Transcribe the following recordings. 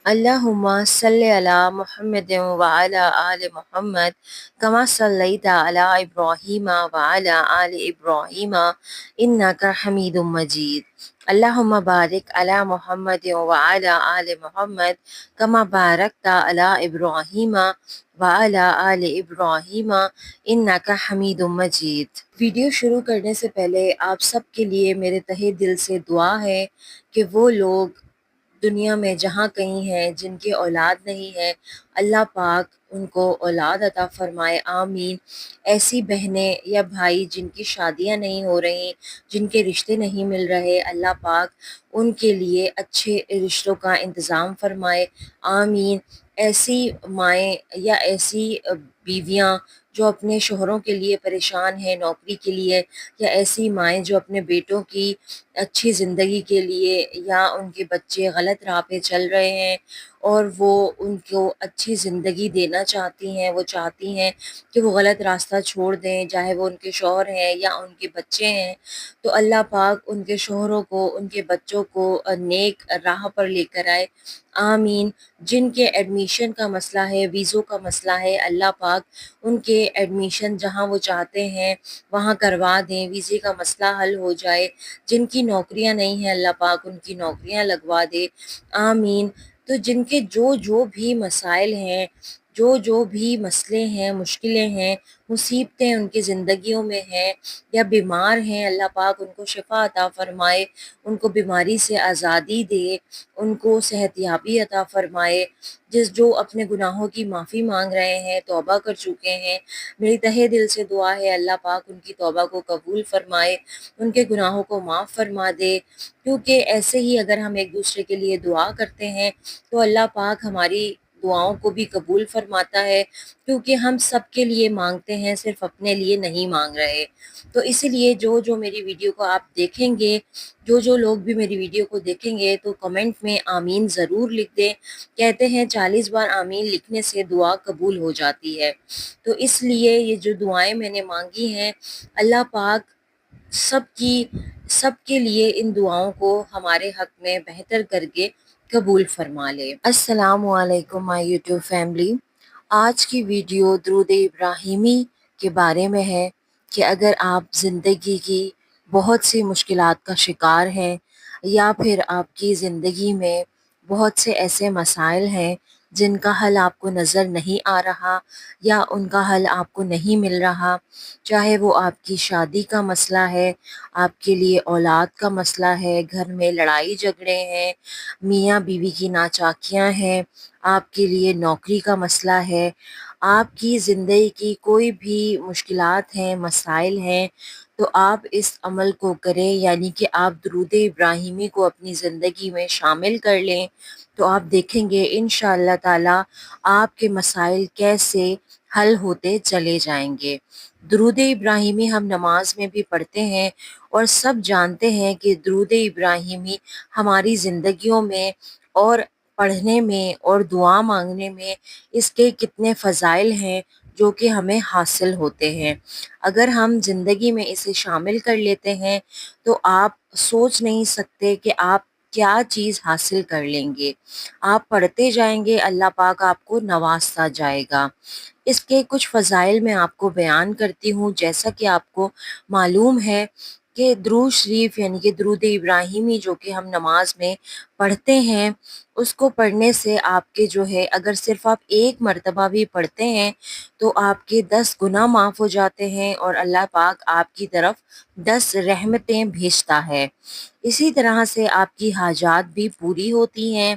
اللهم صل على محمد وعلى آل محمد كما صليت على إبراهيم وعلى آل إبراهيم إنك حميد مجيد. اللهم بارك على محمد وعلى آل محمد كما باركت على إبراهيم وعلى آل إبراهيم إنك حميد مجيد. ویڈیو شروع کرنے سے پہلے آپ سب کے لیے میرے تہہ دل سے دعا ہے کہ وہ لوگ دنیا میں جہاں کہیں ہیں جن کی اولاد نہیں ہے، اللہ پاک ان کو اولاد عطا فرمائے، آمین۔ ایسی بہنیں یا بھائی جن کی شادیاں نہیں ہو رہی، جن کے رشتے نہیں مل رہے، اللہ پاک ان کے لیے اچھے رشتوں کا انتظام فرمائے، آمین۔ ایسی مائیں یا ایسی بیویاں جو اپنے شوہروں کے لیے پریشان ہیں نوکری کے لیے، یا ایسی مائیں جو اپنے بیٹوں کی اچھی زندگی کے لیے یا ان کے بچے غلط راہ پہ چل رہے ہیں اور وہ ان کو اچھی زندگی دینا چاہتی ہیں، وہ چاہتی ہیں کہ وہ غلط راستہ چھوڑ دیں، چاہے وہ ان کے شوہر ہیں یا ان کے بچے ہیں، تو اللہ پاک ان کے شوہروں کو، ان کے بچوں کو نیک راہ پر لے کر آئے، آمین۔ جن کے ایڈمیشن کا مسئلہ ہے، ویزوں کا مسئلہ ہے، اللہ پاک ان کے ایڈمیشن جہاں وہ چاہتے ہیں وہاں کروا دیں، ویزے کا مسئلہ حل ہو جائے۔ جن کی نوکریاں نہیں ہیں، اللہ پاک ان کی نوکریاں لگوا دے، آمین۔ تو جن کے جو بھی مسائل ہیں، جو بھی مسئلے ہیں، مشکلیں ہیں، مصیبتیں ان کی زندگیوں میں ہیں یا بیمار ہیں، اللہ پاک ان کو شفا عطا فرمائے، ان کو بیماری سے آزادی دے، ان کو صحت یابی عطا فرمائے۔ جو اپنے گناہوں کی معافی مانگ رہے ہیں، توبہ کر چکے ہیں، میری تہہ دل سے دعا ہے اللہ پاک ان کی توبہ کو قبول فرمائے، ان کے گناہوں کو معاف فرما دے، کیونکہ ایسے ہی اگر ہم ایک دوسرے کے لیے دعا کرتے ہیں تو اللہ پاک ہماری دعاؤں کو بھی قبول فرماتا ہے، کیونکہ ہم سب کے لیے مانگتے ہیں، صرف اپنے لیے نہیں مانگ رہے۔ تو اسی لیے جو میری ویڈیو کو آپ دیکھیں گے، جو لوگ بھی میری ویڈیو کو دیکھیں گے تو کمنٹ میں آمین ضرور لکھ دیں۔ کہتے ہیں 40 بار آمین لکھنے سے دعا قبول ہو جاتی ہے، تو اس لیے یہ جو دعائیں میں نے مانگی ہیں، اللہ پاک سب کے لیے ان دعاؤں کو ہمارے حق میں بہتر کر کے قبول فرما لے۔ السلام علیکم مائی یوٹیوب فیملی۔ آج کی ویڈیو درود ابراہیمی کے بارے میں ہے کہ اگر آپ زندگی کی بہت سی مشکلات کا شکار ہیں یا پھر آپ کی زندگی میں بہت سے ایسے مسائل ہیں جن کا حل آپ کو نظر نہیں آ رہا یا ان کا حل آپ کو نہیں مل رہا، چاہے وہ آپ کی شادی کا مسئلہ ہے، آپ کے لیے اولاد کا مسئلہ ہے، گھر میں لڑائی جھگڑے ہیں، میاں بیوی کی ناچاکیاں ہیں، آپ کے لیے نوکری کا مسئلہ ہے، آپ کی زندگی کی کوئی بھی مشکلات ہیں، مسائل ہیں، تو آپ اس عمل کو کریں، یعنی کہ آپ درود ابراہیمی کو اپنی زندگی میں شامل کر لیں، تو آپ دیکھیں گے انشاءاللہ تعالی آپ کے مسائل کیسے حل ہوتے چلے جائیں گے۔ درود ابراہیمی ہم نماز میں بھی پڑھتے ہیں اور سب جانتے ہیں کہ درود ابراہیمی ہماری زندگیوں میں اور پڑھنے میں اور دعا مانگنے میں اس کے کتنے فضائل ہیں جو کہ ہمیں حاصل ہوتے ہیں۔ اگر ہم زندگی میں اسے شامل کر لیتے ہیں تو آپ سوچ نہیں سکتے کہ آپ کیا چیز حاصل کر لیں گے۔ آپ پڑھتے جائیں گے، اللہ پاک آپ کو نوازتا جائے گا۔ اس کے کچھ فضائل میں آپ کو بیان کرتی ہوں۔ جیسا کہ آپ کو معلوم ہے کہ درود شریف یعنی کہ درود ابراہیمی جو کہ ہم نماز میں پڑھتے ہیں، اس کو پڑھنے سے آپ کے جو ہے اگر صرف آپ ایک مرتبہ بھی پڑھتے ہیں تو آپ کے 10 گناہ معاف ہو جاتے ہیں اور اللہ پاک آپ کی طرف 10 رحمتیں بھیجتا ہے۔ اسی طرح سے آپ کی حاجات بھی پوری ہوتی ہیں،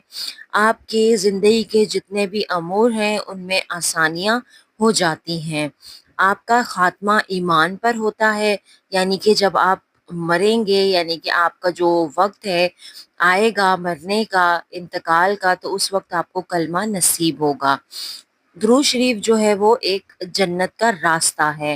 آپ کے زندگی کے جتنے بھی امور ہیں ان میں آسانیاں ہو جاتی ہیں۔ آپ کا خاتمہ ایمان پر ہوتا ہے، یعنی کہ جب آپ مریں گے، یعنی کہ آپ کا جو وقت ہے آئے گا مرنے کا، انتقال کا، تو اس وقت آپ کو کلمہ نصیب ہوگا۔ درود شریف جو ہے وہ ایک جنت کا راستہ ہے۔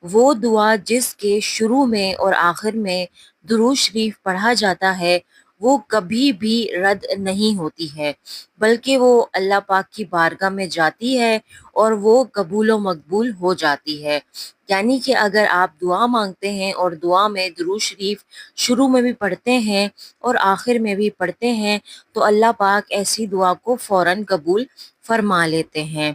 وہ دعا جس کے شروع میں اور آخر میں درود شریف پڑھا جاتا ہے وہ کبھی بھی رد نہیں ہوتی ہے، بلکہ وہ اللہ پاک کی بارگاہ میں جاتی ہے اور وہ قبول و مقبول ہو جاتی ہے۔ یعنی کہ اگر آپ دعا مانگتے ہیں اور دعا میں درود شریف شروع میں بھی پڑھتے ہیں اور آخر میں بھی پڑھتے ہیں تو اللہ پاک ایسی دعا کو فوراً قبول فرما لیتے ہیں۔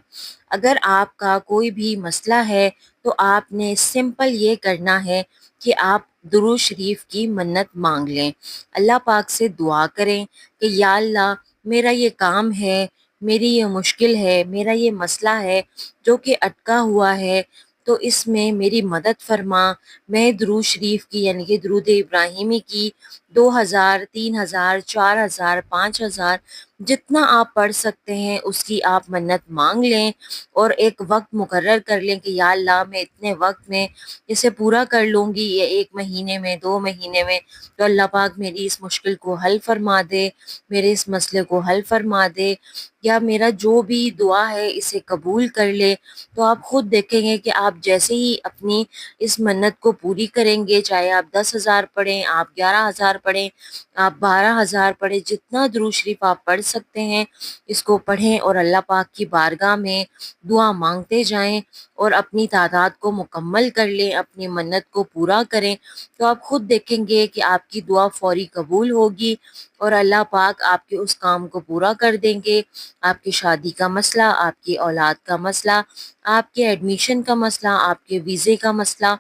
اگر آپ کا کوئی بھی مسئلہ ہے تو آپ نے سمپل یہ کرنا ہے کہ آپ درود شریف کی منت مانگ لیں، اللہ پاک سے دعا کریں کہ یا اللہ میرا یہ کام ہے، میری یہ مشکل ہے، میرا یہ مسئلہ ہے جو کہ اٹکا ہوا ہے، تو اس میں میری مدد فرما۔ میں درود شریف کی یعنی کہ درود ابراہیمی کی 2000، 3000، 4000، 5000 جتنا آپ پڑھ سکتے ہیں اس کی آپ منت مانگ لیں، اور ایک وقت مقرر کر لیں کہ یا اللہ میں اتنے وقت میں اسے پورا کر لوں گی، یہ 1 مہینے میں، 2 مہینے میں، تو اللہ پاک میری اس مشکل کو حل فرما دے، میرے اس مسئلے کو حل فرما دے، یا میرا جو بھی دعا ہے اسے قبول کر لے۔ تو آپ خود دیکھیں گے کہ آپ جیسے ہی اپنی اس منت کو پوری کریں گے، چاہے آپ 10,000 پڑھیں، آپ 11,000 پڑھیں، آپ 12,000 پڑھیں، جتنا درود شریف آپ پڑھ سکتے ہیں اس کو پڑھیں اور اللہ پاک کی بارگاہ میں دعا مانگتے جائیں اور اپنی تعداد کو مکمل کر لیں، اپنی منت کو پورا کریں، تو آپ خود دیکھیں گے کہ آپ کی دعا فوری قبول ہوگی اور اللہ پاک آپ کے اس کام کو پورا کر دیں گے۔ آپ کی شادی کا مسئلہ، آپ کی اولاد کا مسئلہ، آپ کے ایڈمیشن کا مسئلہ، آپ کے ویزے کا مسئلہ،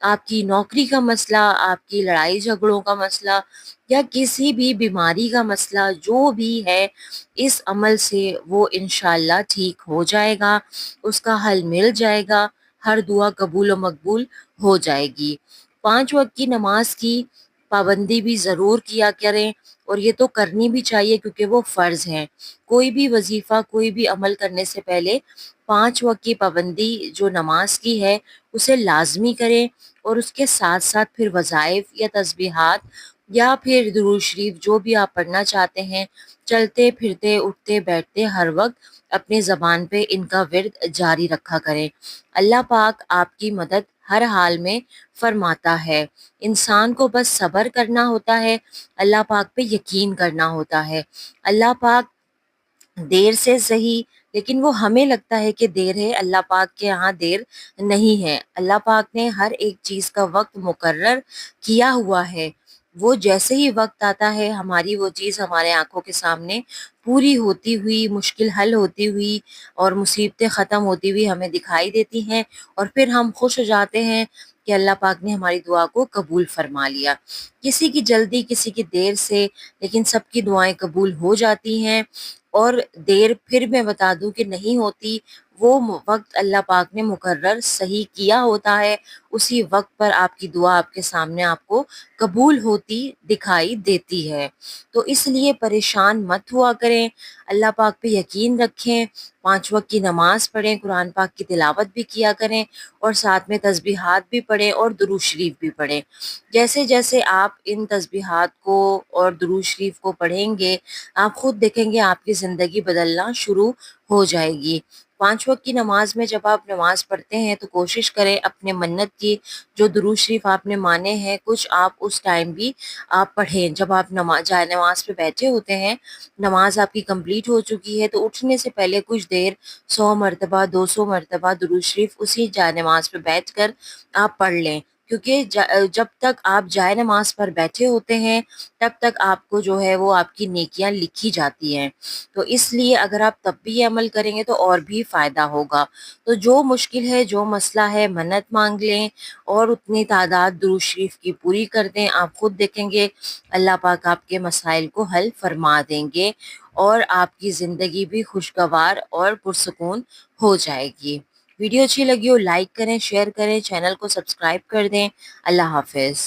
آپ کی نوکری کا مسئلہ، آپ کی لڑائی جھگڑوں کا مسئلہ، یا کسی بھی بیماری کا مسئلہ جو بھی ہے، اس عمل سے وہ انشاءاللہ ٹھیک ہو جائے گا، اس کا حل مل جائے گا، ہر دعا قبول و مقبول ہو جائے گی۔ 5 وقت کی نماز کی پابندی بھی ضرور کیا کریں، اور یہ تو کرنی بھی چاہیے کیونکہ وہ فرض ہیں۔ کوئی بھی وظیفہ، کوئی بھی عمل کرنے سے پہلے 5 وقت کی پابندی جو نماز کی ہے اسے لازمی کریں، اور اس کے ساتھ ساتھ پھر وظائف یا تسبیحات یا پھر درود شریف جو بھی آپ پڑھنا چاہتے ہیں، چلتے پھرتے اٹھتے بیٹھتے ہر وقت اپنے زبان پہ ان کا ورد جاری رکھا کریں۔ اللہ پاک آپ کی مدد ہر حال میں فرماتا ہے، انسان کو بس صبر کرنا ہوتا ہے، اللہ پاک پہ یقین کرنا ہوتا ہے۔ اللہ پاک دیر سے صحیح، لیکن وہ ہمیں لگتا ہے کہ دیر ہے، اللہ پاک کے ہاں دیر نہیں ہے۔ اللہ پاک نے ہر ایک چیز کا وقت مقرر کیا ہوا ہے، وہ جیسے ہی وقت آتا ہے ہماری وہ چیز ہمارے آنکھوں کے سامنے پوری ہوتی ہوئی، مشکل حل ہوتی ہوئی اور مصیبتیں ختم ہوتی ہوئی ہمیں دکھائی دیتی ہیں، اور پھر ہم خوش ہو جاتے ہیں کہ اللہ پاک نے ہماری دعا کو قبول فرما لیا۔ کسی کی جلدی، کسی کی دیر سے، لیکن سب کی دعائیں قبول ہو جاتی ہیں، اور دیر پھر میں بتا دوں کہ نہیں ہوتی، وہ وقت اللہ پاک نے مقرر صحیح کیا ہوتا ہے، اسی وقت پر آپ کی دعا آپ کے سامنے آپ کو قبول ہوتی دکھائی دیتی ہے۔ تو اس لیے پریشان مت ہوا کریں، اللہ پاک پہ یقین رکھیں، 5 وقت کی نماز پڑھیں، قرآن پاک کی تلاوت بھی کیا کریں، اور ساتھ میں تسبیحات بھی پڑھیں اور درود شریف بھی پڑھیں۔ جیسے جیسے آپ ان تسبیحات کو اور درود شریف کو پڑھیں گے، آپ خود دیکھیں گے آپ کی زندگی بدلنا شروع ہو جائے گی۔ 5 وقت کی نماز میں جب آپ نماز پڑھتے ہیں تو کوشش کریں اپنے منت کی جو درود شریف آپ نے مانے ہیں کچھ آپ اس ٹائم بھی آپ پڑھیں۔ جب آپ جائے نماز پہ بیٹھے ہوتے ہیں، نماز آپ کی کمپلیٹ ہو چکی ہے، تو اٹھنے سے پہلے کچھ دیر 100 مرتبہ 200 مرتبہ درود شریف اسی جائے نماز پہ بیٹھ کر آپ پڑھ لیں، کیونکہ جب تک آپ جائے نماز پر بیٹھے ہوتے ہیں تب تک آپ کو جو ہے وہ آپ کی نیکیاں لکھی جاتی ہیں، تو اس لیے اگر آپ تب بھی یہ عمل کریں گے تو اور بھی فائدہ ہوگا۔ تو جو مشکل ہے، جو مسئلہ ہے، منت مانگ لیں اور اتنی تعداد درود شریف کی پوری کر دیں، آپ خود دیکھیں گے اللہ پاک آپ کے مسائل کو حل فرما دیں گے، اور آپ کی زندگی بھی خوشگوار اور پرسکون ہو جائے گی۔ ویڈیو اچھی لگی ہو لائک کریں، شیئر کریں، چینل کو سبسکرائب کر دیں۔ اللہ حافظ۔